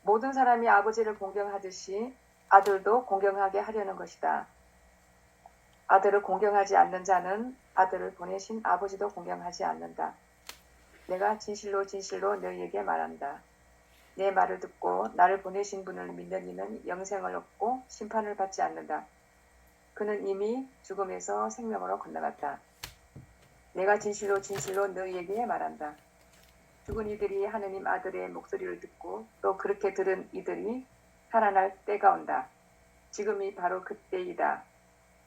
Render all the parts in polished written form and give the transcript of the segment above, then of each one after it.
모든 사람이 아버지를 공경하듯이 아들도 공경하게 하려는 것이다. 아들을 공경하지 않는 자는 아들을 보내신 아버지도 공경하지 않는다. 내가 진실로 진실로 너희에게 말한다. 내 말을 듣고 나를 보내신 분을 믿는 이는 영생을 얻고 심판을 받지 않는다. 그는 이미 죽음에서 생명으로 건너갔다. 내가 진실로 진실로 너희에게 말한다. 죽은 이들이 하느님 아들의 목소리를 듣고 또 그렇게 들은 이들이 살아날 때가 온다. 지금이 바로 그때이다.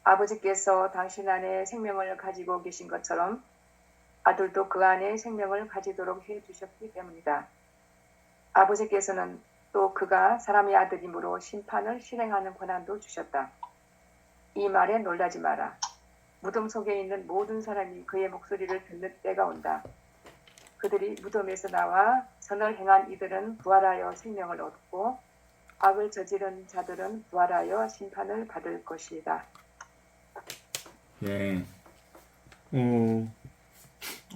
아버지께서 당신 안에 생명을 가지고 계신 것처럼 아들도 그 안에 생명을 가지도록 해주셨기 때문이다. 아버지께서는 또 그가 사람의 아들이므로 심판을 실행하는 권한도 주셨다. 이 말에 놀라지 마라. 무덤 속에 있는 모든 사람이 그의 목소리를 듣는 때가 온다. 그들이 무덤에서 나와 선을 행한 이들은 부활하여 생명을 얻고 악을 저지른 자들은 부활하여 심판을 받을 것이다. 예.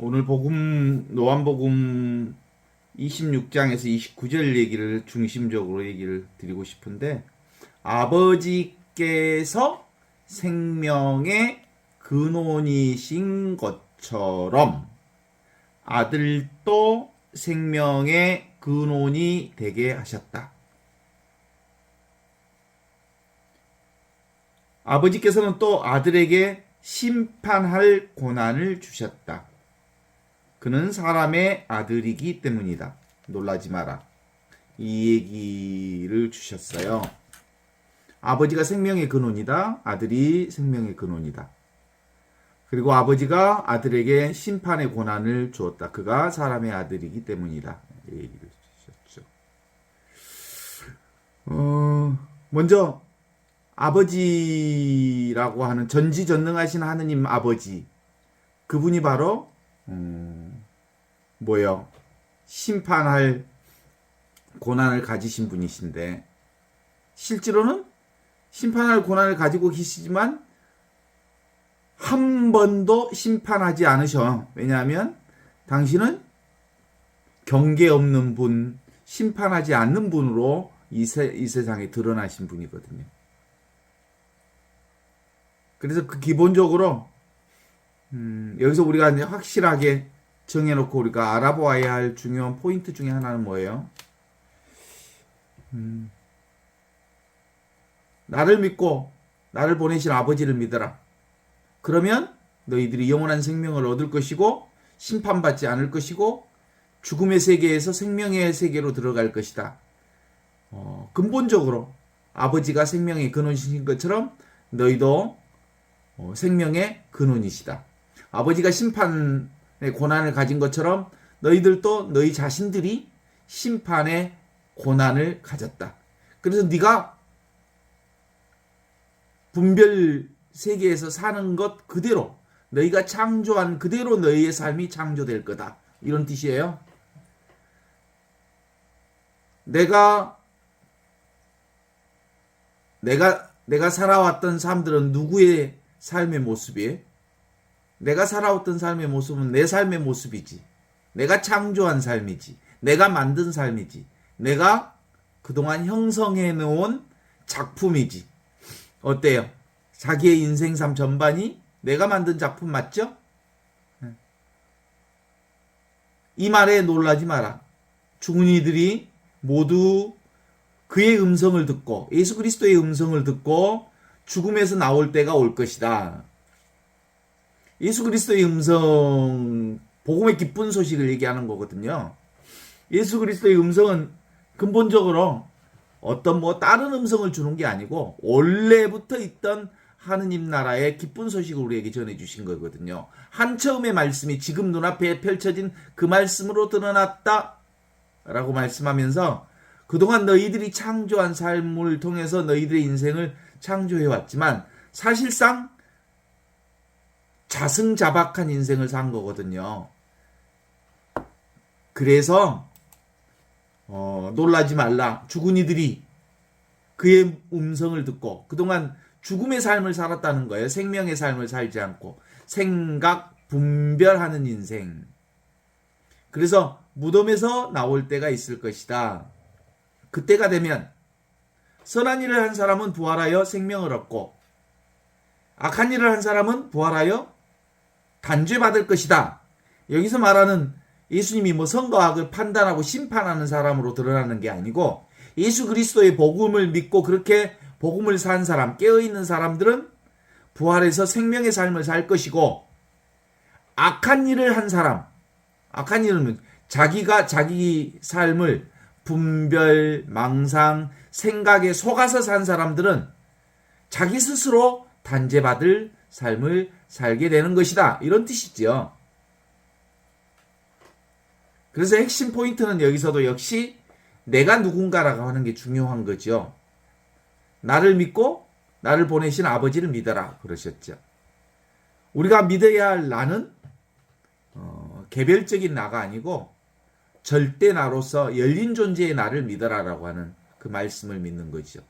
오늘 요한복음 26장에서 29절 얘기를 중심적으로 얘기를 드리고 싶은데, 아버지께서 생명의 근원이신 것처럼 아들도 생명의 근원이 되게 하셨다. 아버지께서는 또 아들에게 심판할 권한을 주셨다. 그는 사람의 아들이기 때문이다. 놀라지 마라. 이 얘기를 주셨어요. 아버지가 생명의 근원이다. 아들이 생명의 근원이다. 그리고 아버지가 아들에게 심판의 권한을 주었다. 그가 사람의 아들이기 때문이다. 이 얘기를 주셨죠. 먼저 아버지라고 하는 전지전능하신 하느님 아버지, 그분이 바로 뭐요? 심판할 권한을 가지신 분이신데, 실제로는 심판할 권한을 가지고 계시지만 한 번도 심판하지 않으셔. 왜냐하면 당신은 경계 없는 분, 심판하지 않는 분으로 이 세상에 드러나신 분이거든요. 그래서 그 기본적으로 여기서 우리가 이제 확실하게 정해놓고 우리가 알아보아야 할 중요한 포인트 중에 하나는 뭐예요? 나를 믿고 나를 보내신 아버지를 믿어라. 그러면 너희들이 영원한 생명을 얻을 것이고 심판받지 않을 것이고 죽음의 세계에서 생명의 세계로 들어갈 것이다. 근본적으로 아버지가 생명의 근원이신 것처럼 너희도 생명의 근원이시다. 아버지가 심판의 고난을 가진 것처럼 너희들도 너희 자신들이 심판의 고난을 가졌다. 그래서 네가 분별 세계에서 사는 것 그대로, 너희가 창조한 그대로 너희의 삶이 창조될 거다. 이런 뜻이에요. 내가 살아왔던 삶들은 누구의 삶의 모습이에요? 내가 살아왔던 삶의 모습은 내 삶의 모습이지. 내가 창조한 삶이지. 내가 만든 삶이지. 내가 그동안 형성해 놓은 작품이지. 어때요? 자기의 인생 삶 전반이 내가 만든 작품 맞죠? 이 말에 놀라지 마라. 죽은 이들이 모두 그의 음성을 듣고, 예수 그리스도의 음성을 듣고 죽음에서 나올 때가 올 것이다. 예수 그리스도의 음성, 복음의 기쁜 소식을 얘기하는 거거든요. 예수 그리스도의 음성은 근본적으로 어떤 다른 음성을 주는 게 아니고 원래부터 있던 하느님 나라의 기쁜 소식을 우리에게 전해주신 거거든요. 한처음의 말씀이 지금 눈앞에 펼쳐진 그 말씀으로 드러났다 라고 말씀하면서 그동안 너희들이 창조한 삶을 통해서 너희들의 인생을 창조해왔지만 사실상 자승자박한 인생을 산 거거든요. 그래서 놀라지 말라. 죽은 이들이 그의 음성을 듣고 그동안 죽음의 삶을 살았다는 거예요. 생명의 삶을 살지 않고 생각, 분별하는 인생. 그래서 무덤에서 나올 때가 있을 것이다. 그때가 되면 선한 일을 한 사람은 부활하여 생명을 얻고 악한 일을 한 사람은 부활하여 단죄받을 것이다. 여기서 말하는 예수님이 뭐 선과 악을 판단하고 심판하는 사람으로 드러나는 게 아니고 예수 그리스도의 복음을 믿고 그렇게 복음을 산 사람, 깨어있는 사람들은 부활해서 생명의 삶을 살 것이고 악한 일을 한 사람, 악한 일은 자기가 자기 삶을 분별, 망상, 생각에 속아서 산 사람들은 자기 스스로 단죄받을 삶을 살게 되는 것이다. 이런 뜻이죠. 그래서 핵심 포인트는 여기서도 역시 내가 누군가라고 하는 게 중요한 거죠. 나를 믿고 나를 보내신 아버지를 믿어라 그러셨죠. 우리가 믿어야 할 나는 개별적인 나가 아니고 절대 나로서 열린 존재의 나를 믿어라라고 하는 그 말씀을 믿는 거죠.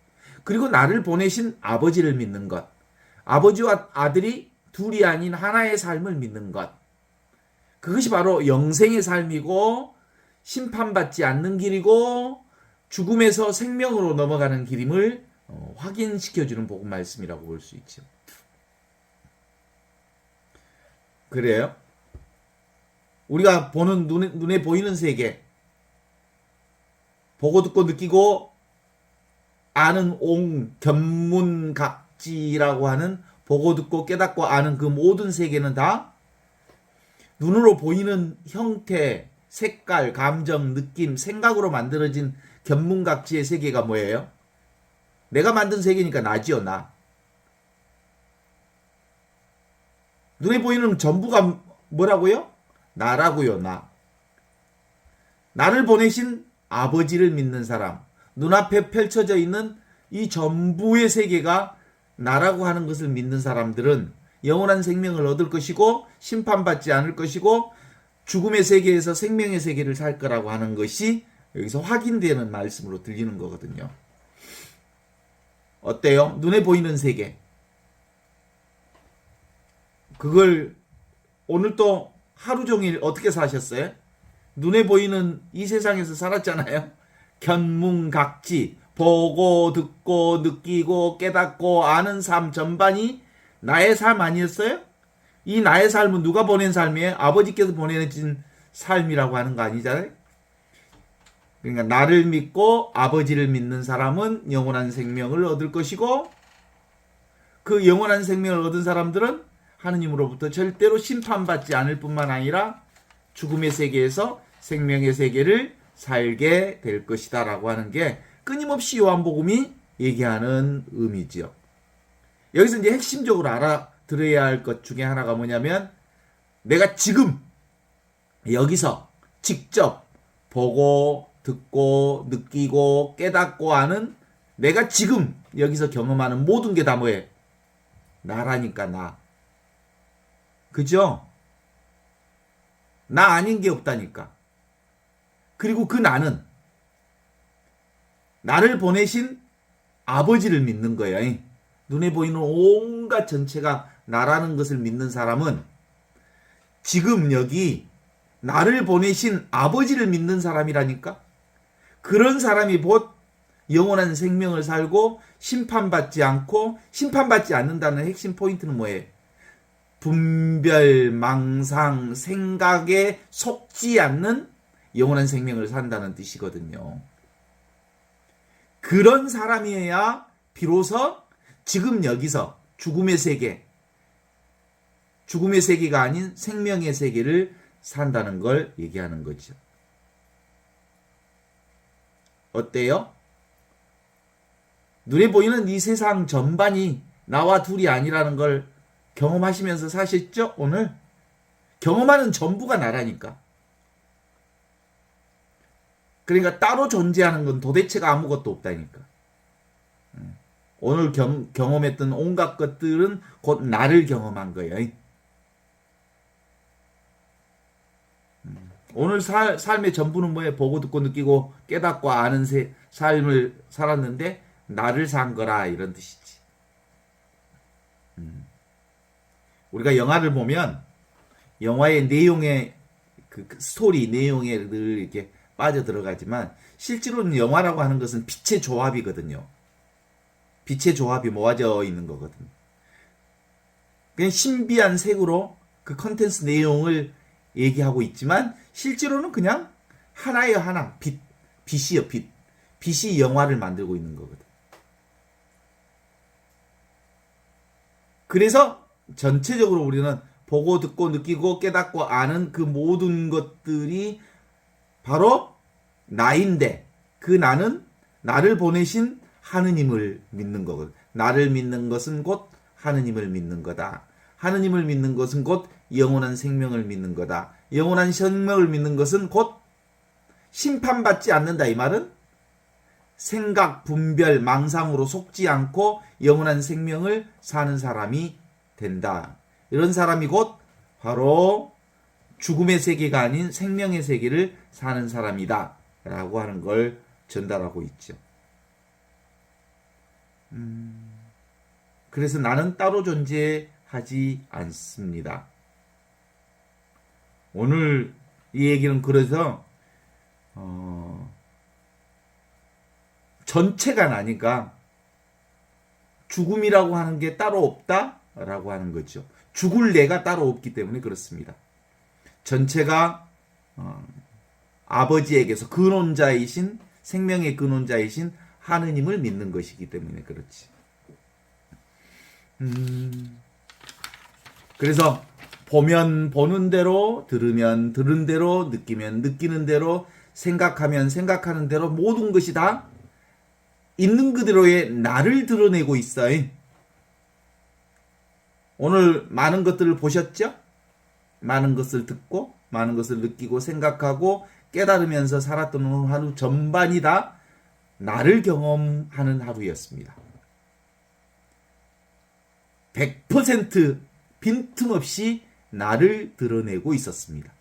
그리고 나를 보내신 아버지를 믿는 것. 아버지와 아들이 둘이 아닌 하나의 삶을 믿는 것. 그것이 바로 영생의 삶이고 심판받지 않는 길이고 죽음에서 생명으로 넘어가는 길임을 확인시켜주는 복음 말씀이라고 볼 수 있죠. 그래요. 우리가 보는 눈에 보이는 세계, 보고 듣고 느끼고 아는 견문각지라고 하는 보고 듣고 깨닫고 아는 그 모든 세계는 다 눈으로 보이는 형태, 색깔, 감정, 느낌, 생각으로 만들어진 견문각지의 세계가 뭐예요? 내가 만든 세계니까 나지요, 나. 눈에 보이는 전부가 뭐라고요? 나라고요, 나. 나를 보내신 아버지를 믿는 사람, 눈앞에 펼쳐져 있는 이 전부의 세계가 나라고 하는 것을 믿는 사람들은 영원한 생명을 얻을 것이고 심판받지 않을 것이고 죽음의 세계에서 생명의 세계를 살 거라고 하는 것이 여기서 확인되는 말씀으로 들리는 거거든요. 어때요? 눈에 보이는 세계. 그걸 오늘 또 하루 종일 어떻게 사셨어요? 눈에 보이는 이 세상에서 살았잖아요. 견문각지, 보고 듣고 느끼고 깨닫고 아는 삶 전반이 나의 삶 아니었어요? 이 나의 삶은 누가 보낸 삶이에요? 아버지께서 보내진 삶이라고 하는 거 아니잖아요? 그러니까 나를 믿고 아버지를 믿는 사람은 영원한 생명을 얻을 것이고 그 영원한 생명을 얻은 사람들은 하느님으로부터 절대로 심판받지 않을 뿐만 아니라 죽음의 세계에서 생명의 세계를 살게 될 것이다 라고 하는 게 끊임없이 요한복음이 얘기하는 의미죠. 여기서 이제 핵심적으로 알아들어야 할 것 중에 하나가 뭐냐면 내가 지금 여기서 직접 보고 듣고 느끼고 깨닫고 하는 내가 지금 여기서 경험하는 모든 게 다 뭐예요? 나라니까 나. 그죠? 나 아닌 게 없다니까. 그리고 그 나는 나를 보내신 아버지를 믿는 거예요. 눈에 보이는 온갖 전체가 나라는 것을 믿는 사람은 지금 여기 나를 보내신 아버지를 믿는 사람이라니까. 그런 사람이 곧 영원한 생명을 살고 심판받지 않고 심판받지 않는다는 핵심 포인트는 뭐예요? 분별, 망상, 생각에 속지 않는 영원한 생명을 산다는 뜻이거든요. 그런 사람이어야 비로소 지금 여기서 죽음의 세계가 아닌 생명의 세계를 산다는 걸 얘기하는 거죠. 어때요? 눈에 보이는 이 세상 전반이 나와 둘이 아니라는 걸 경험하시면서 사셨죠? 오늘? 경험하는 전부가 나라니까. 그러니까 따로 존재하는 건 도대체가 아무것도 없다니까. 오늘 경험했던 온갖 것들은 곧 나를 경험한 거예요. 오늘 삶의 전부는 뭐예요? 보고 듣고 느끼고 깨닫고 아는 삶을 살았는데 나를 산 거라 이런 뜻이지. 우리가 영화를 보면 영화의 내용의 그 스토리 내용에 늘 이렇게 빠져들어가지만 실제로는 영화라고 하는 것은 빛의 조합이거든요. 빛의 조합이 모아져 있는 거거든요. 그냥 신비한 색으로 그 컨텐츠 내용을 얘기하고 있지만 실제로는 그냥 하나예요, 하나. 빛이요, 빛. 빛이 영화를 만들고 있는 거거든. 그래서 전체적으로 우리는 보고 듣고 느끼고 깨닫고 아는 그 모든 것들이 바로 나인데 그 나는 나를 보내신 하느님을 믿는 거거든. 나를 믿는 것은 곧 하느님을 믿는 거다. 하느님을 믿는 것은 곧 영원한 생명을 믿는 거다. 영원한 생명을 믿는 것은 곧 심판받지 않는다. 이 말은 생각, 분별, 망상으로 속지 않고 영원한 생명을 사는 사람이 된다. 이런 사람이 곧 바로 죽음의 세계가 아닌 생명의 세계를 사는 사람이다. 라고 하는 걸 전달하고 있죠. 그래서 나는 따로 존재하지 않습니다. 오늘 이 얘기는 그래서 전체가 나니까 죽음이라고 하는 게 따로 없다라고 하는 거죠. 죽을 내가 따로 없기 때문에 그렇습니다. 전체가 아버지에게서 근원자이신 생명의 근원자이신 하느님을 믿는 것이기 때문에 그렇지. 그래서 보면 보는 대로, 들으면 들은 대로, 느끼면 느끼는 대로, 생각하면 생각하는 대로 모든 것이 다 있는 그대로의 나를 드러내고 있어요. 오늘 많은 것들을 보셨죠? 많은 것을 듣고 많은 것을 느끼고 생각하고 깨달으면서 살았던 오늘 하루 전반이 다 나를 경험하는 하루였습니다. 100% 빈틈없이 나를 드러내고 있었습니다.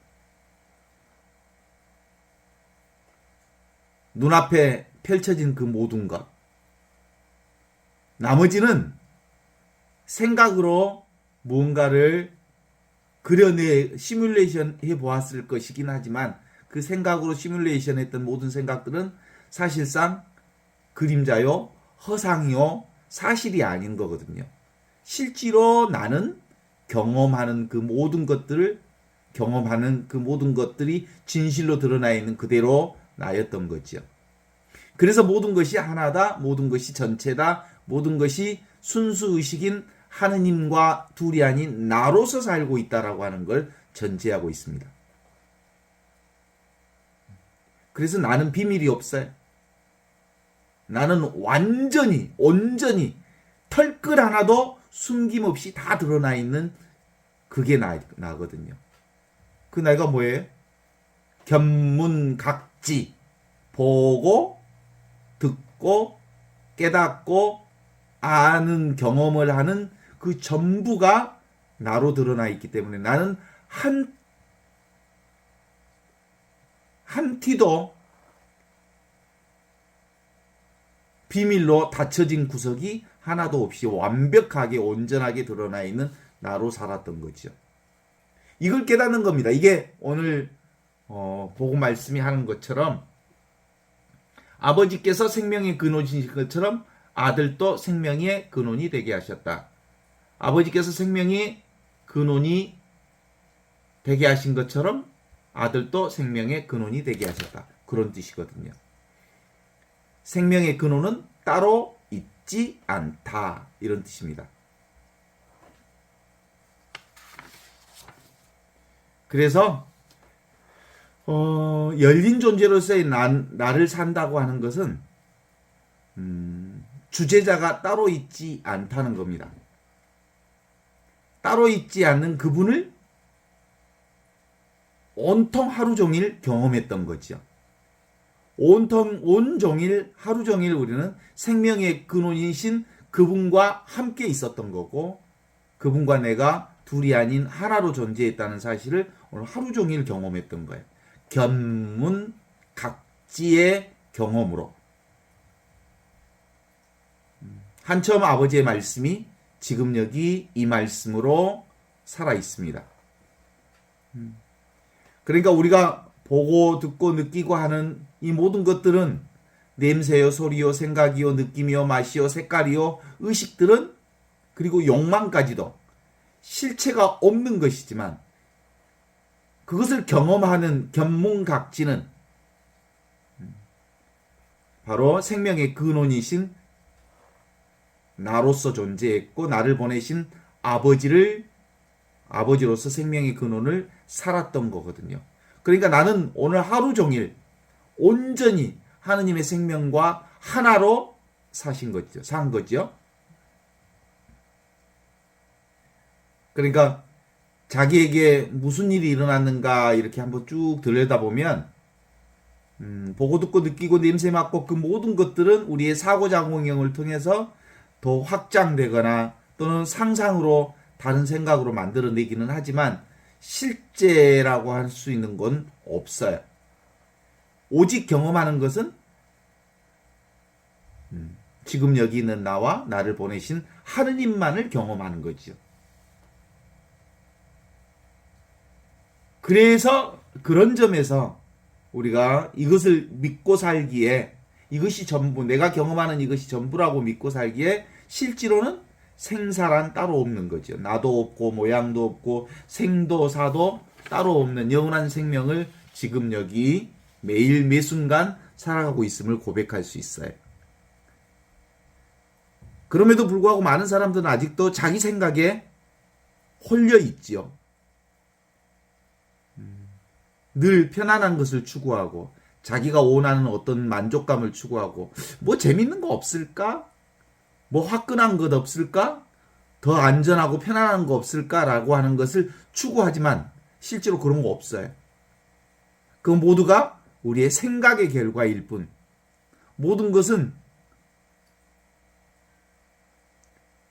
눈앞에 펼쳐진 그 모든 것. 나머지는 생각으로 무언가를 시뮬레이션 해 보았을 것이긴 하지만 그 생각으로 시뮬레이션 했던 모든 생각들은 사실상 그림자요, 허상이요, 사실이 아닌 거거든요. 실제로 나는 경험하는 그 모든 것들이 진실로 드러나 있는 그대로 나였던 거죠. 그래서 모든 것이 하나다, 모든 것이 전체다, 모든 것이 순수의식인 하느님과 둘이 아닌 나로서 살고 있다라고 하는 걸 전제하고 있습니다. 그래서 나는 비밀이 없어요. 나는 완전히, 온전히 털끝 하나도 숨김없이 다 드러나 있는 그게 나거든요. 그 나이가 뭐예요? 견문각지, 보고, 듣고, 깨닫고, 아는 경험을 하는 그 전부가 나로 드러나 있기 때문에 나는 한 티도 비밀로 닫혀진 구석이 하나도 없이 완벽하게 온전하게 드러나 있는 나로 살았던 거죠. 이걸 깨닫는 겁니다. 이게 오늘 복음 말씀이 하는 것처럼 아버지께서 생명의 근원이신 것처럼 아들도 생명의 근원이 되게 하셨다. 아버지께서 생명의 근원이 되게 하신 것처럼 아들도 생명의 근원이 되게 하셨다. 그런 뜻이거든요. 생명의 근원은 따로 있지 않다. 이런 뜻입니다. 그래서 열린 존재로서의 나를 산다고 하는 것은 주제자가 따로 있지 않다는 겁니다. 따로 있지 않는 그분을 온통 하루 종일 경험했던 거죠. 온종일 하루 종일 우리는 생명의 근원이신 그분과 함께 있었던 거고 그분과 내가 둘이 아닌 하나로 존재했다는 사실을 오늘 하루 종일 경험했던 거예요. 견문각지의 경험으로. 한처음 아버지의 말씀이 지금 여기 이 말씀으로 살아 있습니다. 그러니까 우리가 보고 듣고 느끼고 하는 이 모든 것들은 냄새요, 소리요, 생각이요, 느낌이요, 맛이요, 색깔이요, 의식들은 그리고 욕망까지도 실체가 없는 것이지만 그것을 경험하는 견문각지는 바로 생명의 근원이신 나로서 존재했고 나를 보내신 아버지로서 생명의 근원을 살았던 거거든요. 그러니까 나는 오늘 하루 종일 온전히 하느님의 생명과 하나로 산 거죠. 그러니까 자기에게 무슨 일이 일어났는가 이렇게 한번 쭉 들여다보면 보고 듣고 느끼고 냄새 맡고 그 모든 것들은 우리의 사고작용을 통해서 더 확장되거나 또는 상상으로 다른 생각으로 만들어내기는 하지만 실제라고 할 수 있는 건 없어요. 오직 경험하는 것은 지금 여기 있는 나와 나를 보내신 하느님만을 경험하는 거죠. 그래서 그런 점에서 우리가 이것을 믿고 살기에 이것이 전부, 내가 경험하는 이것이 전부라고 믿고 살기에 실제로는 생사란 따로 없는 거죠. 나도 없고 모양도 없고 생도 사도 따로 없는 영원한 생명을 지금 여기 매일 매순간 살아가고 있음을 고백할 수 있어요. 그럼에도 불구하고 많은 사람들은 아직도 자기 생각에 홀려 있지요. 늘 편안한 것을 추구하고 자기가 원하는 어떤 만족감을 추구하고 뭐 재밌는 거 없을까? 뭐 화끈한 것 없을까? 더 안전하고 편안한 거 없을까라고 하는 것을 추구하지만 실제로 그런 거 없어요. 그 모두가 우리의 생각의 결과일 뿐 모든 것은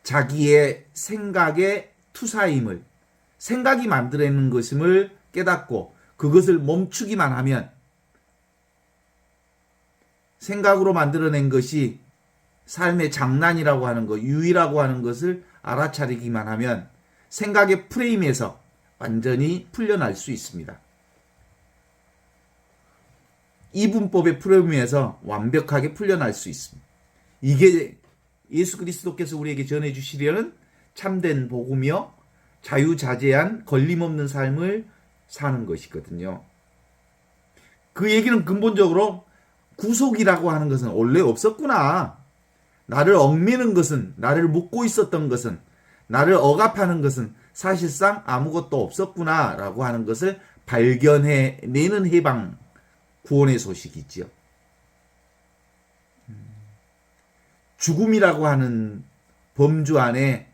자기의 생각의 투사임을 생각이 만들어내는 것임을 깨닫고 그것을 멈추기만 하면 생각으로 만들어낸 것이 삶의 장난이라고 하는 것, 유의라고 하는 것을 알아차리기만 하면 생각의 프레임에서 완전히 풀려날 수 있습니다. 이분법의 프레임에서 완벽하게 풀려날 수 있습니다. 이게 예수 그리스도께서 우리에게 전해주시려는 참된 복음이요 자유자재한 걸림없는 삶을 사는 것이거든요. 그 얘기는 근본적으로 구속이라고 하는 것은 원래 없었구나. 나를 얽매는 것은, 나를 묶고 있었던 것은, 나를 억압하는 것은 사실상 아무것도 없었구나 라고 하는 것을 발견해내는 해방, 구원의 소식이지요. 죽음이라고 하는 범주 안에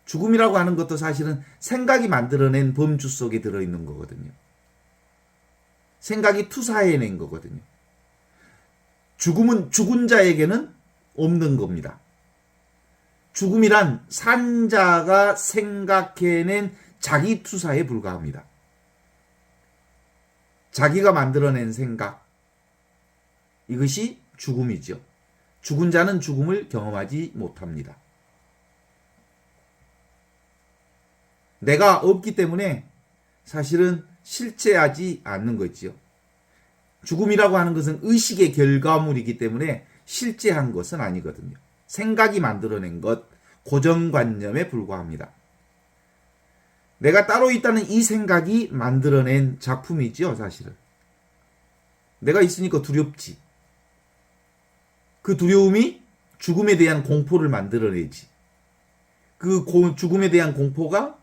죽음이라고 하는 것도 사실은 생각이 만들어낸 범주 속에 들어있는 거거든요. 생각이 투사해낸 거거든요. 죽음은 죽은 자에게는 없는 겁니다. 죽음이란 산자가 생각해낸 자기 투사에 불과합니다. 자기가 만들어낸 생각, 이것이 죽음이죠. 죽은 자는 죽음을 경험하지 못합니다. 내가 없기 때문에 사실은 실체하지 않는 거지요. 죽음이라고 하는 것은 의식의 결과물이기 때문에 실제한 것은 아니거든요. 생각이 만들어낸 것, 고정관념에 불과합니다. 내가 따로 있다는 이 생각이 만들어낸 작품이지요, 사실은. 내가 있으니까 두렵지. 그 두려움이 죽음에 대한 공포를 만들어내지. 그 죽음에 대한 공포가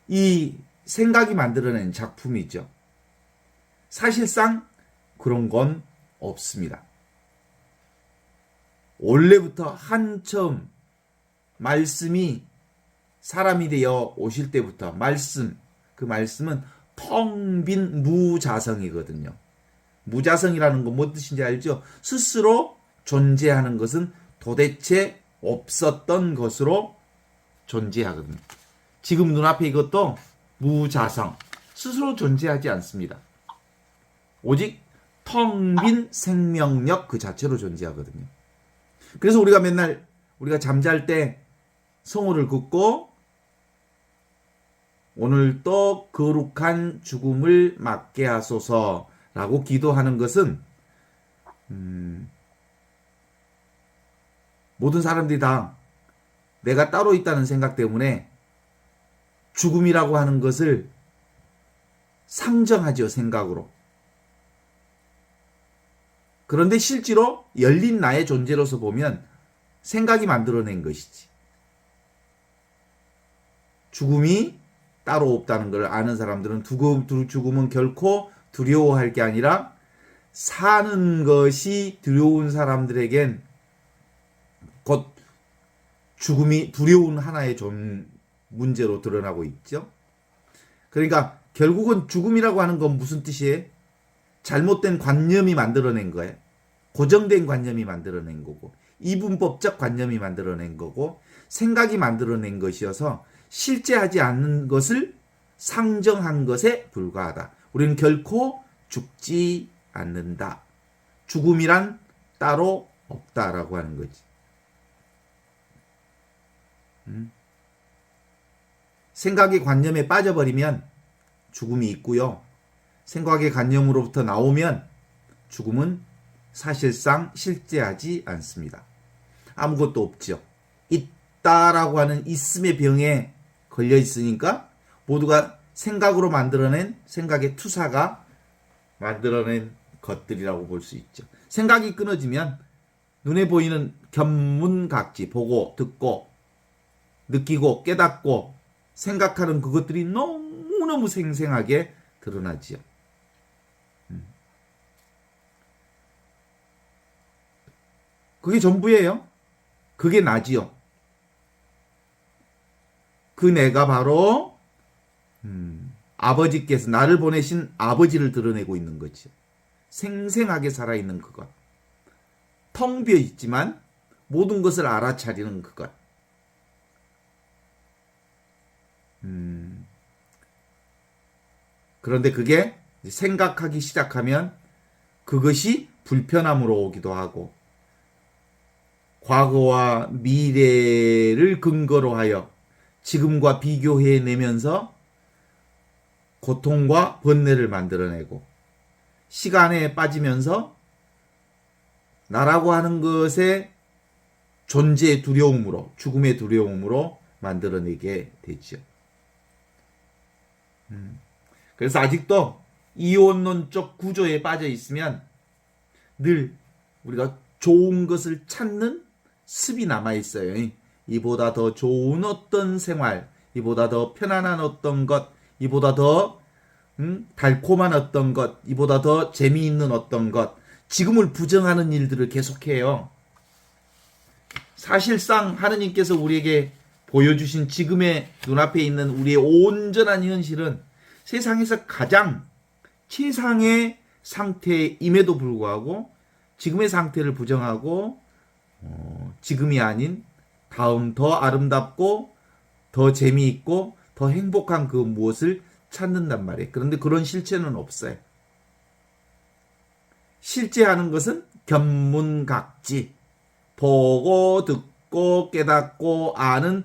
이 생각이 만들어낸 작품이죠. 사실상 그런 건 없습니다. 원래부터 한처음 말씀이 사람이 되어 오실 때부터 그 말씀은 텅 빈 무자성이거든요. 무자성이라는 건 뭐 뜻인지 알죠? 스스로 존재하는 것은 도대체 없었던 것으로 존재하거든요. 지금 눈앞에 이것도 무자성, 스스로 존재하지 않습니다. 오직 텅 빈 생명력 그 자체로 존재하거든요. 그래서 우리가 맨날 우리가 잠잘 때 성호를 긋고 오늘 또 거룩한 죽음을 맞게 하소서 라고 기도하는 것은 모든 사람들이 다 내가 따로 있다는 생각 때문에 죽음이라고 하는 것을 상정하죠, 생각으로. 그런데 실제로 열린 나의 존재로서 보면 생각이 만들어낸 것이지. 죽음이 따로 없다는 걸 아는 사람들은 죽음은 결코 두려워할 게 아니라 사는 것이 두려운 사람들에겐 곧 죽음이 두려운 하나의 문제로 드러나고 있죠. 그러니까 결국은 죽음이라고 하는 건 무슨 뜻이에요? 잘못된 관념이 만들어낸 거예요. 고정된 관념이 만들어낸 거고, 이분법적 관념이 만들어낸 거고, 생각이 만들어낸 것이어서 실제하지 않는 것을 상정한 것에 불과하다. 우리는 결코 죽지 않는다. 죽음이란 따로 없다라고 하는 거지. 생각의 관념에 빠져버리면 죽음이 있고요. 생각의 관념으로부터 나오면 죽음은 사실상 실제하지 않습니다. 아무것도 없죠. 있다라고 하는 있음의 병에 걸려 있으니까 모두가 생각으로 만들어낸 생각의 투사가 만들어낸 것들이라고 볼 수 있죠. 생각이 끊어지면 눈에 보이는 견문각지, 보고, 듣고, 느끼고, 깨닫고, 생각하는 그것들이 너무너무 생생하게 드러나지요. 그게 전부예요. 그게 나지요. 그 내가 바로 아버지께서 나를 보내신 아버지를 드러내고 있는 거죠. 생생하게 살아있는 그것. 텅 비어 있지만 모든 것을 알아차리는 그것. 그런데 그게 생각하기 시작하면 그것이 불편함으로 오기도 하고, 과거와 미래를 근거로 하여 지금과 비교해내면서 고통과 번뇌를 만들어내고, 시간에 빠지면서 나라고 하는 것의 존재의 두려움으로, 죽음의 두려움으로 만들어내게 되죠. 그래서 아직도 이원론적 구조에 빠져 있으면 늘 우리가 좋은 것을 찾는 습이 남아 있어요. 이보다 더 좋은 어떤 생활, 이보다 더 편안한 어떤 것, 이보다 더 달콤한 어떤 것, 이보다 더 재미있는 어떤 것, 지금을 부정하는 일들을 계속해요. 사실상 하느님께서 우리에게 보여주신 지금의 눈앞에 있는 우리의 온전한 현실은 세상에서 가장 최상의 상태임에도 불구하고 지금의 상태를 부정하고 지금이 아닌 다음 더 아름답고 더 재미있고 더 행복한 그 무엇을 찾는단 말이에요. 그런데 그런 실체는 없어요. 실제하는 것은 견문각지, 보고 듣고 깨닫고 아는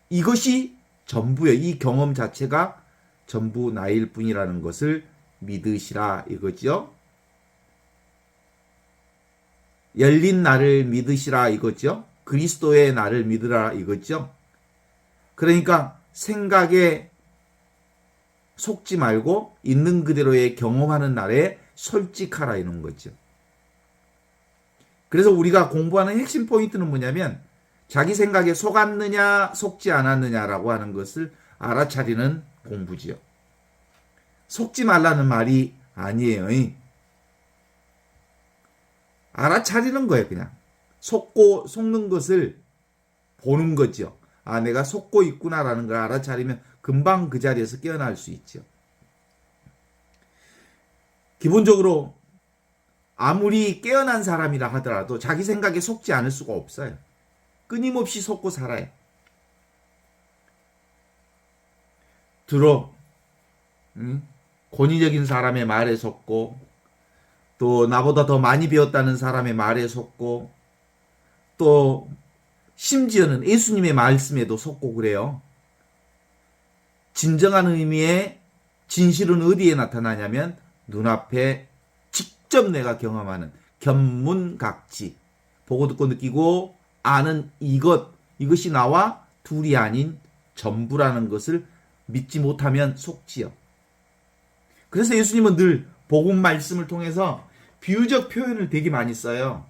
이것이 전부예요. 이 경험 자체가 전부 나일 뿐이라는 것을 믿으시라 이거죠. 열린 나를 믿으시라 이거죠. 그리스도의 나를 믿으라 이거죠. 그러니까 생각에 속지 말고 있는 그대로의 경험하는 날에 솔직하라 이런 거죠. 그래서 우리가 공부하는 핵심 포인트는 뭐냐면 자기 생각에 속았느냐 속지 않았느냐라고 하는 것을 알아차리는 공부지요. 속지 말라는 말이 아니에요. 알아차리는 거예요. 그냥 속는 것을 보는 거죠. 아, 내가 속고 있구나라는 걸 알아차리면 금방 그 자리에서 깨어날 수 있죠. 기본적으로 아무리 깨어난 사람이라 하더라도 자기 생각에 속지 않을 수가 없어요. 끊임없이 속고 살아요. 주로 권위적인 사람의 말에 속고, 또 나보다 더 많이 배웠다는 사람의 말에 속고, 또 심지어는 예수님의 말씀에도 속고 그래요. 진정한 의미의 진실은 어디에 나타나냐면 눈앞에 직접 내가 경험하는 견문각지, 보고 듣고 느끼고 아는 이것이 나와 둘이 아닌 전부라는 것을 믿지 못하면 속지요. 그래서 예수님은 늘 복음 말씀을 통해서 비유적 표현을 되게 많이 써요.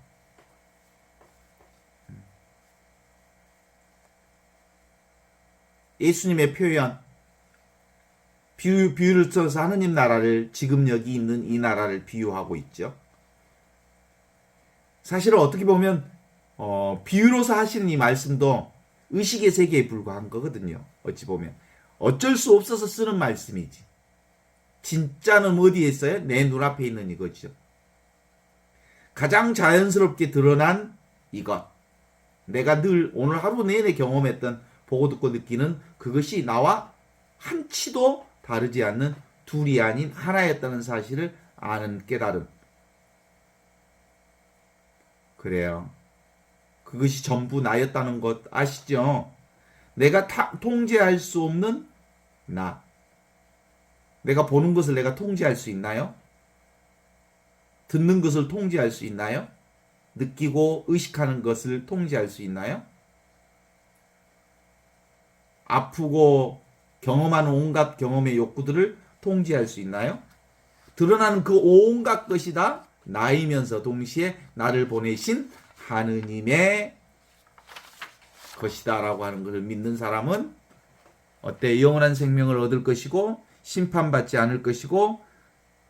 예수님의 표현, 비유를 써서 하느님 나라를, 지금 여기 있는 이 나라를 비유하고 있죠. 사실은 어떻게 보면 비유로서 하시는 이 말씀도 의식의 세계에 불과한 거거든요. 어찌 보면 어쩔 수 없어서 쓰는 말씀이지. 진짜는 어디에 있어요? 내 눈앞에 있는 이거죠. 가장 자연스럽게 드러난 이것. 내가 늘 오늘 하루 내내 경험했던, 보고 듣고 느끼는 그것이 나와 한치도 다르지 않는 둘이 아닌 하나였다는 사실을 아는 깨달음. 그래요. 그것이 전부 나였다는 것 아시죠? 내가 통제할 수 없는 나. 내가 보는 것을 내가 통제할 수 있나요? 듣는 것을 통제할 수 있나요? 느끼고 의식하는 것을 통제할 수 있나요? 아프고 경험하는 온갖 경험의 욕구들을 통제할 수 있나요? 드러나는 그 온갖 것이 다 나이면서 동시에 나를 보내신 하느님의 것이다 라고 하는 것을 믿는 사람은 어때? 영원한 생명을 얻을 것이고 심판받지 않을 것이고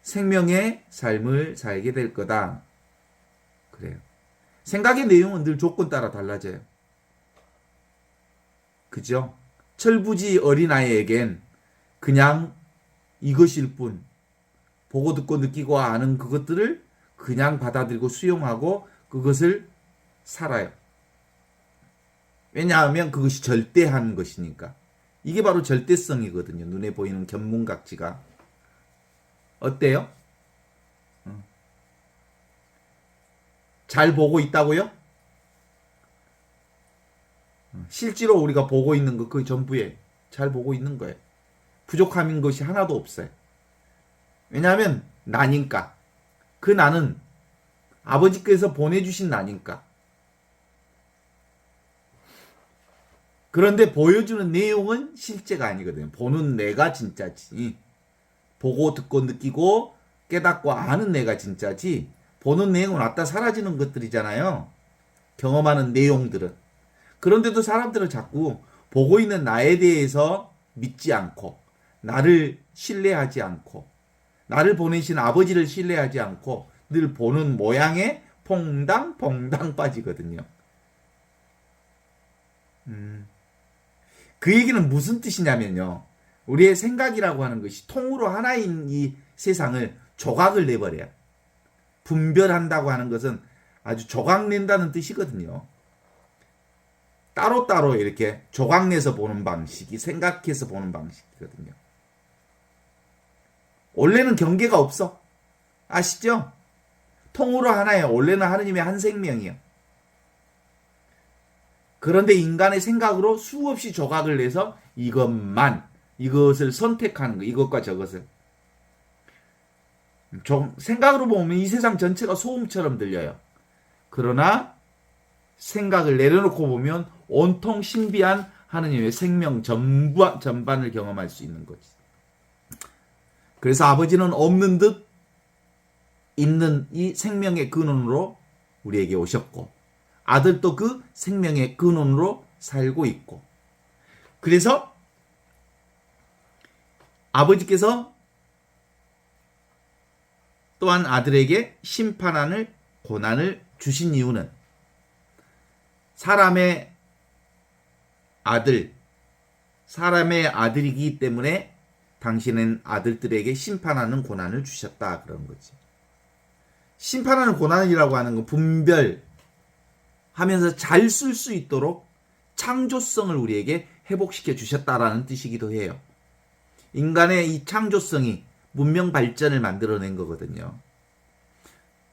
생명의 삶을 살게 될 거다. 그래요. 생각의 내용은 늘 조건 따라 달라져요. 그죠? 철부지 어린아이에겐 그냥 이것일 뿐, 보고 듣고 느끼고 아는 그것들을 그냥 받아들이고 수용하고 그것을 살아요. 왜냐하면 그것이 절대한 것이니까. 이게 바로 절대성이거든요. 눈에 보이는 견문각지가. 어때요? 잘 보고 있다고요? 실제로 우리가 보고 있는 것, 그 전부에 잘 보고 있는 거예요. 부족함인 것이 하나도 없어요. 왜냐하면 나니까. 그 나는 아버지께서 보내주신 나니까. 그런데 보여주는 내용은 실제가 아니거든요. 보는 내가 진짜지. 보고 듣고 느끼고 깨닫고 아는 내가 진짜지. 보는 내용은 왔다 사라지는 것들이잖아요. 경험하는 내용들은. 그런데도 사람들은 자꾸 보고 있는 나에 대해서 믿지 않고, 나를 신뢰하지 않고, 나를 보내신 아버지를 신뢰하지 않고 늘 보는 모양에 퐁당퐁당 빠지거든요. 그 얘기는 무슨 뜻이냐면요. 우리의 생각이라고 하는 것이 통으로 하나인 이 세상을 조각을 내버려요. 분별한다고 하는 것은 아주 조각낸다는 뜻이거든요. 따로따로 이렇게 조각내서 보는 방식이 생각해서 보는 방식이거든요. 원래는 경계가 없어. 아시죠? 통으로 하나예요. 원래는 하느님의 한 생명이요. 그런데 인간의 생각으로 수없이 조각을 내서 이것을 선택하는 거, 이것과 저것을. 좀 생각으로 보면 이 세상 전체가 소음처럼 들려요. 그러나 생각을 내려놓고 보면 온통 신비한 하느님의 생명 전반을 경험할 수 있는 거지. 그래서 아버지는 없는 듯 있는 이 생명의 근원으로 우리에게 오셨고, 아들도 그 생명의 근원으로 살고 있고, 그래서 아버지께서 또한 아들에게 심판하는 고난을 주신 이유는 사람의 아들이기 때문에 당신은 아들들에게 심판하는 고난을 주셨다, 그런 거지. 심판하는 고난이라고 하는 건 분별하면서 잘 쓸 수 있도록 창조성을 우리에게 회복시켜 주셨다라는 뜻이기도 해요. 인간의 이 창조성이 문명 발전을 만들어낸 거거든요.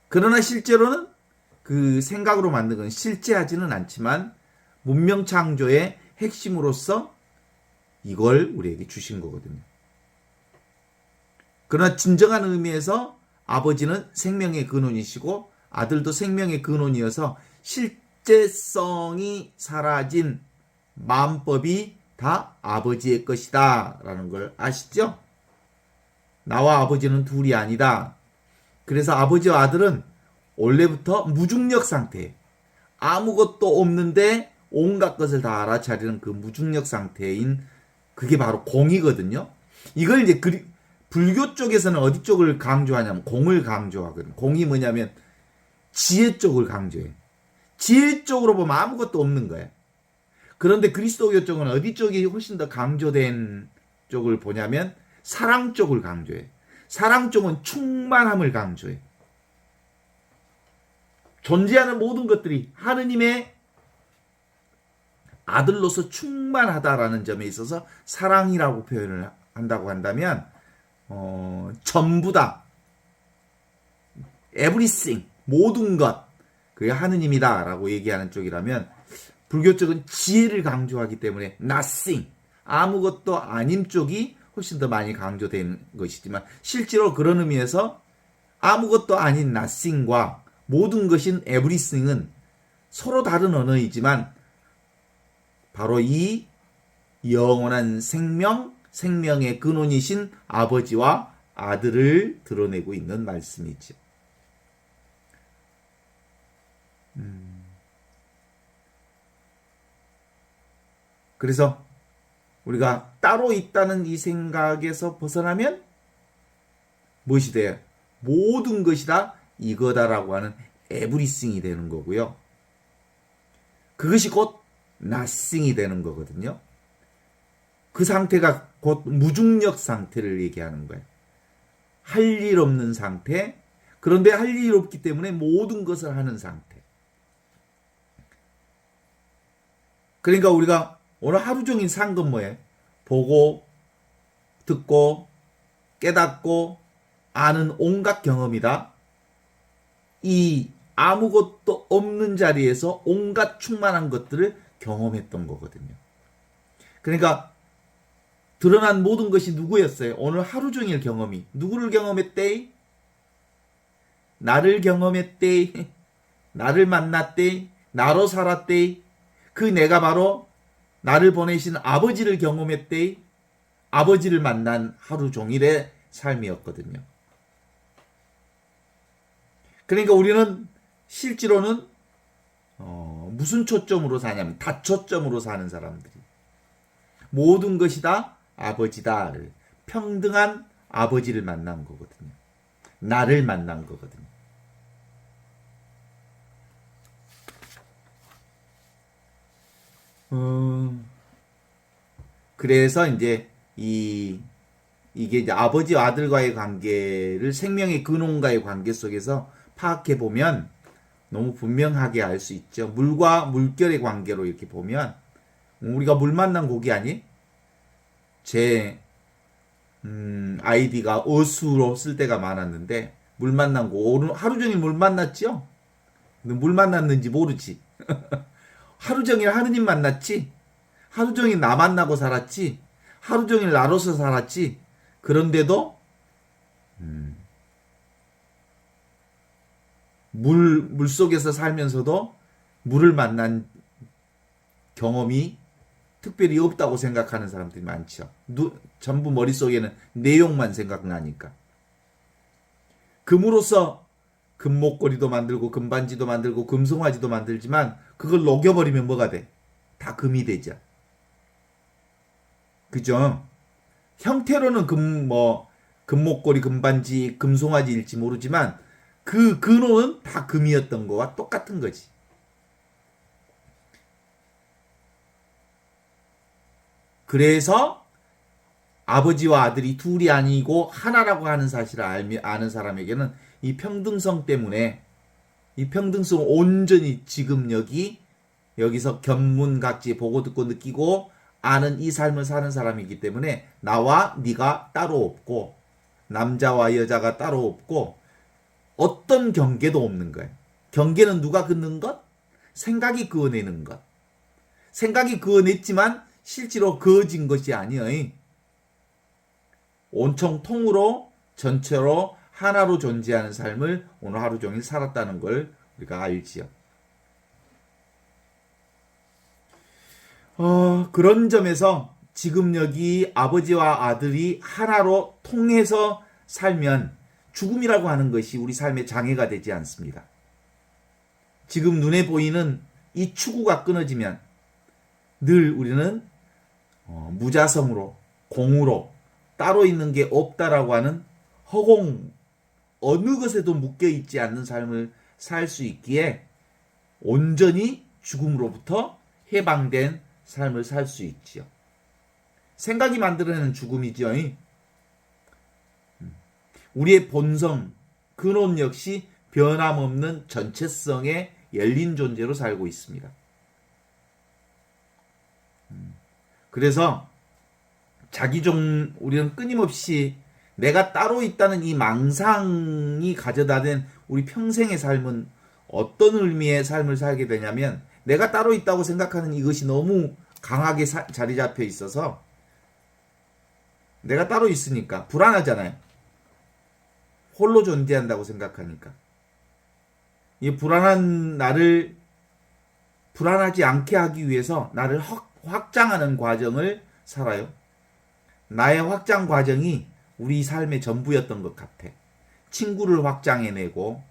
그러나 실제로는 그 생각으로 만든 건 실제하지는 않지만 문명 창조의 핵심으로서 이걸 우리에게 주신 거거든요. 그러나 진정한 의미에서 아버지는 생명의 근원이시고 아들도 생명의 근원이어서 실제성이 사라진 마음법이 다 아버지의 것이다 라는 걸 아시죠? 나와 아버지는 둘이 아니다. 그래서 아버지와 아들은 원래부터 무중력 상태, 아무것도 없는데 온갖 것을 다 알아차리는 그 무중력 상태인 그게 바로 공이거든요. 이걸 이제 불교 쪽에서는 어디 쪽을 강조하냐면 공을 강조하거든요. 공이 뭐냐면 지혜 쪽을 강조해. 지혜 쪽으로 보면 아무것도 없는 거예요. 그런데 그리스도교 쪽은 어디 쪽이 훨씬 더 강조된 쪽을 보냐면 사랑 쪽을 강조해. 사랑 쪽은 충만함을 강조해. 존재하는 모든 것들이 하느님의 아들로서 충만하다라는 점에 있어서 사랑이라고 표현을 한다고 한다면 전부 다 everything 모든 것 그게 하느님이다라고 얘기하는 쪽이라면 불교 쪽은 지혜를 강조하기 때문에 nothing 아무것도 아님 쪽이 훨씬 더 많이 강조된 것이지만 실제로 그런 의미에서 아무것도 아닌 nothing과 모든 것인 everything은 서로 다른 언어이지만 바로 이 영원한 생명, 생명의 근원이신 아버지와 아들을 드러내고 있는 말씀이죠. 그래서 우리가 따로 있다는 이 생각에서 벗어나면 무엇이 돼요? 모든 것이 다 이거다라고 하는 에브리싱이 되는 거고요. 그것이 곧 nothing이 되는 거거든요. 그 상태가 곧 무중력 상태를 얘기하는 거예요. 할 일 없는 상태, 그런데 할 일 없기 때문에 모든 것을 하는 상태. 그러니까 우리가 오늘 하루 종일 산 건 뭐예요? 보고, 듣고, 깨닫고, 아는 온갖 경험이다. 이 아무것도 없는 자리에서 온갖 충만한 것들을 경험했던 거거든요. 그러니까 드러난 모든 것이 누구였어요? 오늘 하루 종일 경험이. 누구를 경험했대? 나를 경험했대. 나를 만났대. 나로 살았대. 그 내가 바로 나를 보내신 아버지를 경험했대. 아버지를 만난 하루 종일의 삶이었거든요. 그러니까 우리는 실제로는 무슨 초점으로 사냐면 다초점으로 사는 사람들이 모든 것이 다 아버지다. 평등한 아버지를 만난 거거든요. 나를 만난 거거든요. 그래서 이제 이게 이제 아버지와 아들과의 관계를 생명의 근원과의 관계 속에서 파악해 보면 너무 분명하게 알 수 있죠. 물과 물결의 관계로 이렇게 보면 우리가 물 만난 고기 아니? 제 아이디가 어수로 쓸 때가 많았는데 물 만난 고 오늘 하루 종일 물 만났지요? 근데 물 만났는지 모르지. 하루 종일 하느님 만났지? 하루 종일 나 만나고 살았지? 하루 종일 나로서 살았지? 그런데도 물 속에서 살면서도 물을 만난 경험이 특별히 없다고 생각하는 사람들이 많죠. 전부 머릿속에는 내용만 생각나니까. 금으로써 금목걸이도 만들고 금반지도 만들고 금송아지도 만들지만 그걸 녹여버리면 뭐가 돼? 다 금이 되죠. 그죠? 형태로는 금목걸이, 금반지, 금송아지일지 모르지만 그 근원은 다 금이었던 거와 똑같은 거지. 그래서 아버지와 아들이 둘이 아니고 하나라고 하는 사실을 아는 사람에게는 이 평등성 때문에 이 평등성을 온전히 지금 여기서 견문각지 보고 듣고 느끼고 아는 이 삶을 사는 사람이기 때문에 나와 네가 따로 없고 남자와 여자가 따로 없고 어떤 경계도 없는 거예요. 경계는 누가 긋는 것? 생각이 그어내는 것. 생각이 그어냈지만 실제로 그어진 것이 아니에요. 온통 통으로 전체로 하나로 존재하는 삶을 오늘 하루 종일 살았다는 걸 우리가 알지요. 그런 점에서 지금 여기 아버지와 아들이 하나로 통해서 살면 죽음이라고 하는 것이 우리 삶의 장애가 되지 않습니다. 지금 눈에 보이는 이 추구가 끊어지면 늘 우리는 무자성으로, 공으로, 따로 있는 게 없다라고 하는 허공, 어느 것에도 묶여 있지 않는 삶을 살 수 있기에 온전히 죽음으로부터 해방된 삶을 살 수 있지요. 생각이 만들어내는 죽음이지요. 우리의 본성, 근원 역시 변함없는 전체성의 열린 존재로 살고 있습니다. 그래서 우리는 끊임없이 내가 따로 있다는 이 망상이 가져다 된 우리 평생의 삶은 어떤 의미의 삶을 살게 되냐면 내가 따로 있다고 생각하는 이것이 너무 강하게 자리 잡혀 있어서 내가 따로 있으니까 불안하잖아요. 홀로 존재한다고 생각하니까. 이 불안한 나를 불안하지 않게 하기 위해서 나를 확장하는 과정을 살아요. 나의 확장 과정이 우리 삶의 전부였던 것 같아. 친구를 확장해내고,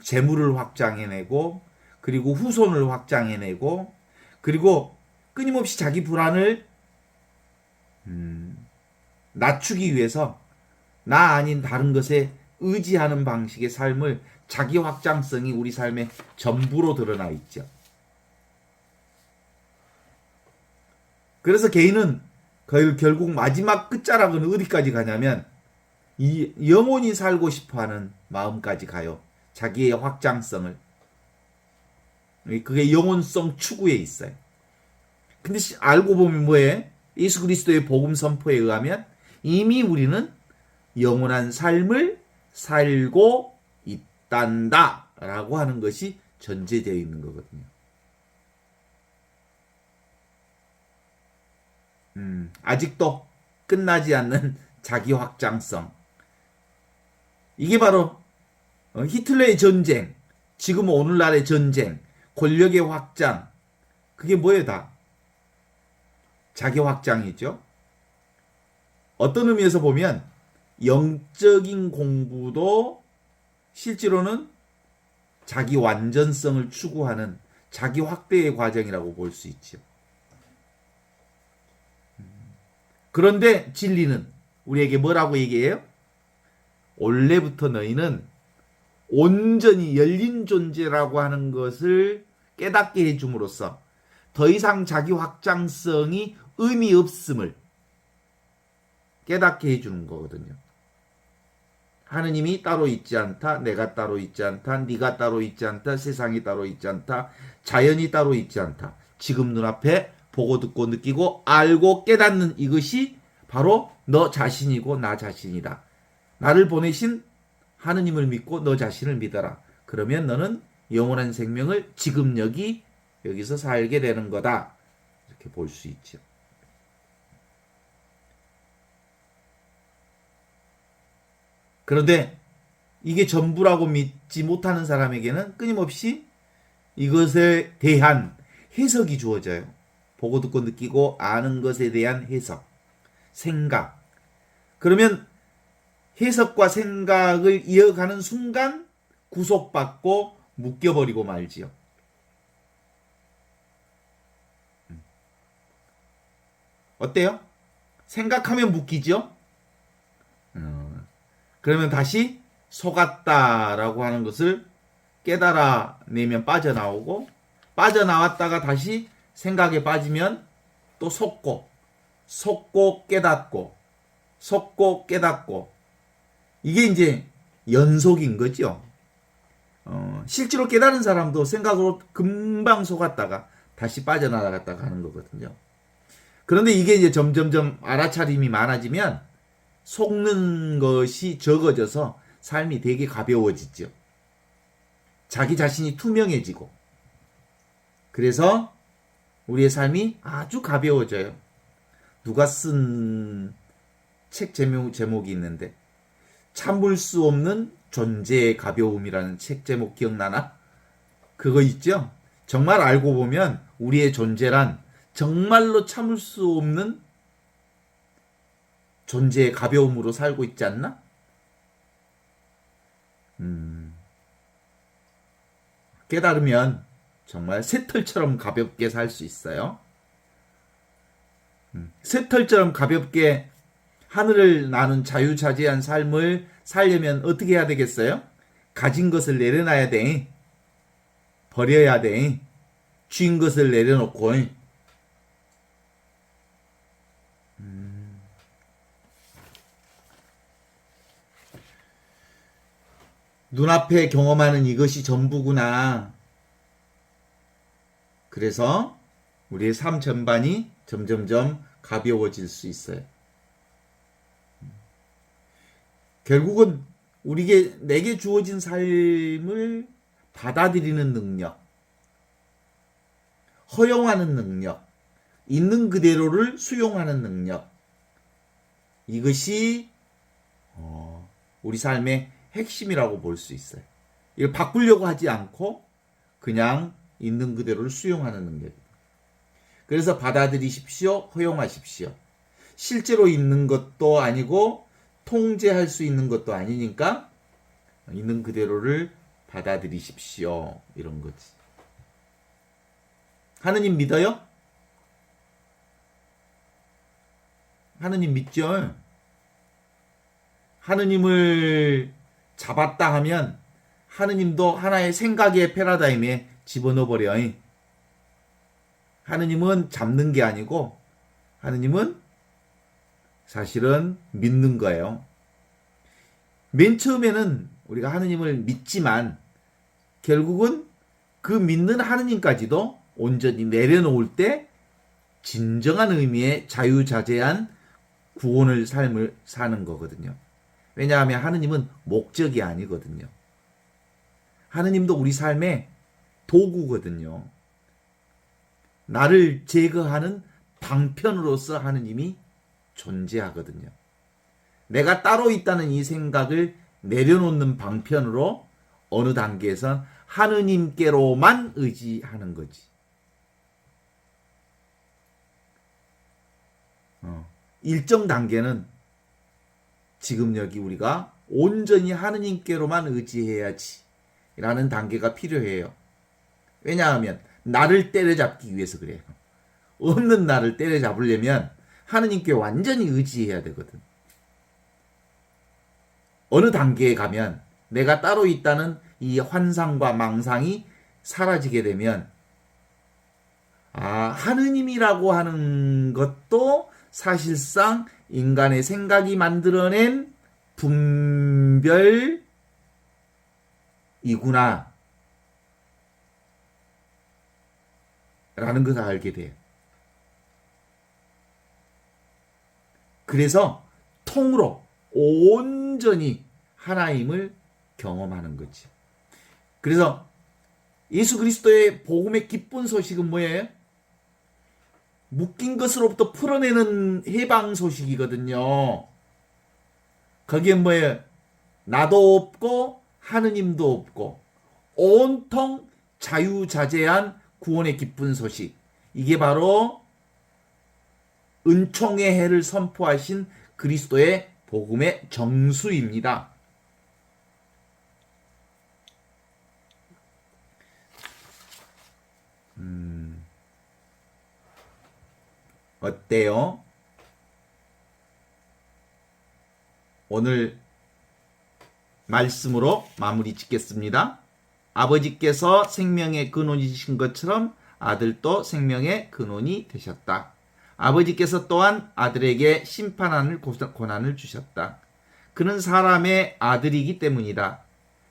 재물을 확장해내고, 그리고 후손을 확장해내고, 그리고 끊임없이 자기 불안을 낮추기 위해서 나 아닌 다른 것에 의지하는 방식의 삶을 자기 확장성이 우리 삶의 전부로 드러나 있죠. 그래서 개인은 결국 마지막 끝자락은 어디까지 가냐면 이 영원히 살고 싶어하는 마음까지 가요. 자기의 확장성을. 그게 영혼성 추구에 있어요. 근데 알고 보면 뭐예요? 예수 그리스도의 복음 선포에 의하면 이미 우리는 영원한 삶을 살고 있단다 라고 하는 것이 전제되어 있는 거거든요. 아직도 끝나지 않는 자기 확장성. 이게 바로 히틀러의 전쟁, 지금 오늘날의 전쟁, 권력의 확장. 그게 뭐예요 다? 자기 확장이죠. 어떤 의미에서 보면 영적인 공부도 실제로는 자기 완전성을 추구하는 자기 확대의 과정이라고 볼 수 있죠. 그런데 진리는 우리에게 뭐라고 얘기해요? 원래부터 너희는 온전히 열린 존재라고 하는 것을 깨닫게 해줌으로써 더 이상 자기 확장성이 의미 없음을 깨닫게 해주는 거거든요. 하느님이 따로 있지 않다. 내가 따로 있지 않다. 네가 따로 있지 않다. 세상이 따로 있지 않다. 자연이 따로 있지 않다. 지금 눈앞에 보고 듣고 느끼고 알고 깨닫는 이것이 바로 너 자신이고 나 자신이다. 나를 보내신 하느님을 믿고 너 자신을 믿어라. 그러면 너는 영원한 생명을 지금 여기서 살게 되는 거다. 이렇게 볼 수 있죠. 그런데 이게 전부라고 믿지 못하는 사람에게는 끊임없이 이것에 대한 해석이 주어져요. 보고 듣고 느끼고 아는 것에 대한 해석, 생각. 그러면 해석과 생각을 이어가는 순간 구속받고 묶여버리고 말지요. 어때요? 생각하면 묶이죠? 그러면 다시 속았다라고 하는 것을 깨달아내면 빠져나오고, 빠져나왔다가 다시 생각에 빠지면 또 속고 깨닫고, 속고 깨닫고. 이게 이제 연속인 거죠. 실제로 깨달은 사람도 생각으로 금방 속았다가 다시 빠져나갔다가 하는 거거든요. 그런데 이게 이제 점점점 알아차림이 많아지면 속는 것이 적어져서 삶이 되게 가벼워지죠. 자기 자신이 투명해지고. 그래서 우리의 삶이 아주 가벼워져요. 누가 쓴 책 제목이 있는데 참을 수 없는 존재의 가벼움이라는 책 제목 기억나나? 그거 있죠? 정말 알고 보면 우리의 존재란 정말로 참을 수 없는 존재의 가벼움으로 살고 있지 않나? 깨달으면 정말 새털처럼 가볍게 살 수 있어요. 새털처럼 가볍게 하늘을 나는 자유자재한 삶을 살려면 어떻게 해야 되겠어요? 가진 것을 내려놔야 돼. 버려야 돼. 쥔 것을 내려놓고. 눈앞에 경험하는 이것이 전부구나. 그래서 우리의 삶 전반이 점점점 가벼워질 수 있어요. 결국은 내게 주어진 삶을 받아들이는 능력, 허용하는 능력, 있는 그대로를 수용하는 능력, 이것이 우리 삶의 핵심이라고 볼 수 있어요. 이걸 바꾸려고 하지 않고 그냥 있는 그대로를 수용하는 능력입니다. 그래서 받아들이십시오, 허용하십시오. 실제로 있는 것도 아니고 통제할 수 있는 것도 아니니까 있는 그대로를 받아들이십시오. 이런 거지. 하느님 믿어요? 하느님 믿죠? 하느님을 잡았다 하면 하느님도 하나의 생각의 패러다임에 집어넣어 버려. 하느님은 잡는 게 아니고 하느님은 사실은 믿는 거예요. 맨 처음에는 우리가 하느님을 믿지만 결국은 그 믿는 하느님까지도 온전히 내려놓을 때 진정한 의미의 자유자재한 구원을 삶을 사는 거거든요. 왜냐하면 하느님은 목적이 아니거든요. 하느님도 우리 삶의 도구거든요. 나를 제거하는 방편으로서 하느님이 존재하거든요. 내가 따로 있다는 이 생각을 내려놓는 방편으로 어느 단계에선 하느님께로만 의지하는 거지. 일정 단계는 지금 여기 우리가 온전히 하느님께로만 의지해야지 라는 단계가 필요해요. 왜냐하면 나를 때려잡기 위해서 그래요. 없는 나를 때려잡으려면 하느님께 완전히 의지해야 되거든. 어느 단계에 가면 내가 따로 있다는 이 환상과 망상이 사라지게 되면 하느님이라고 하는 것도 사실상 인간의 생각이 만들어낸 분별이구나 라는 것을 알게 돼요. 그래서 통으로 온전히 하나님을 경험하는 거지. 그래서 예수 그리스도의 복음의 기쁜 소식은 뭐예요? 묶인 것으로부터 풀어내는 해방 소식이거든요. 거기에 뭐예요? 나도 없고 하느님도 없고 온통 자유자재한 구원의 기쁜 소식. 이게 바로 은총의 해를 선포하신 그리스도의 복음의 정수입니다. 어때요? 오늘 말씀으로 마무리 짓겠습니다. 아버지께서 생명의 근원이신 것처럼 아들도 생명의 근원이 되셨다. 아버지께서 또한 아들에게 심판하는 고난을 주셨다. 그는 사람의 아들이기 때문이다.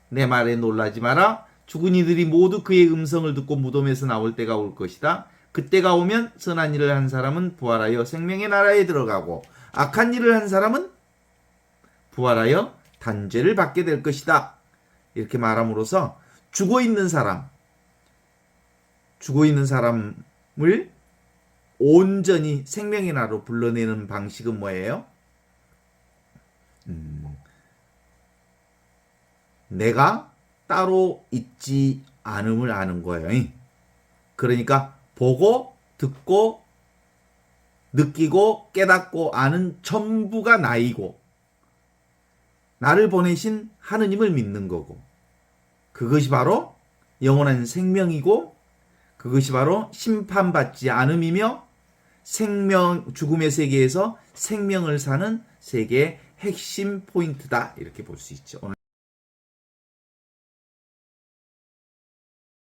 내 말에 놀라지 마라. 죽은 이들이 모두 그의 음성을 듣고 무덤에서 나올 때가 올 것이다. 그때가 오면 선한 일을 한 사람은 부활하여 생명의 나라에 들어가고 악한 일을 한 사람은 부활하여 단죄를 받게 될 것이다. 이렇게 말함으로써 죽어있는 사람을 온전히 생명의 나라로 불러내는 방식은 뭐예요? 내가 따로 있지 않음을 아는 거예요. 그러니까 보고 듣고 느끼고 깨닫고 아는 전부가 나이고 나를 보내신 하느님을 믿는 거고 그것이 바로 영원한 생명이고 그것이 바로 심판받지 않음이며 죽음의 세계에서 생명을 사는 세계의 핵심 포인트다. 이렇게 볼 수 있죠. 오늘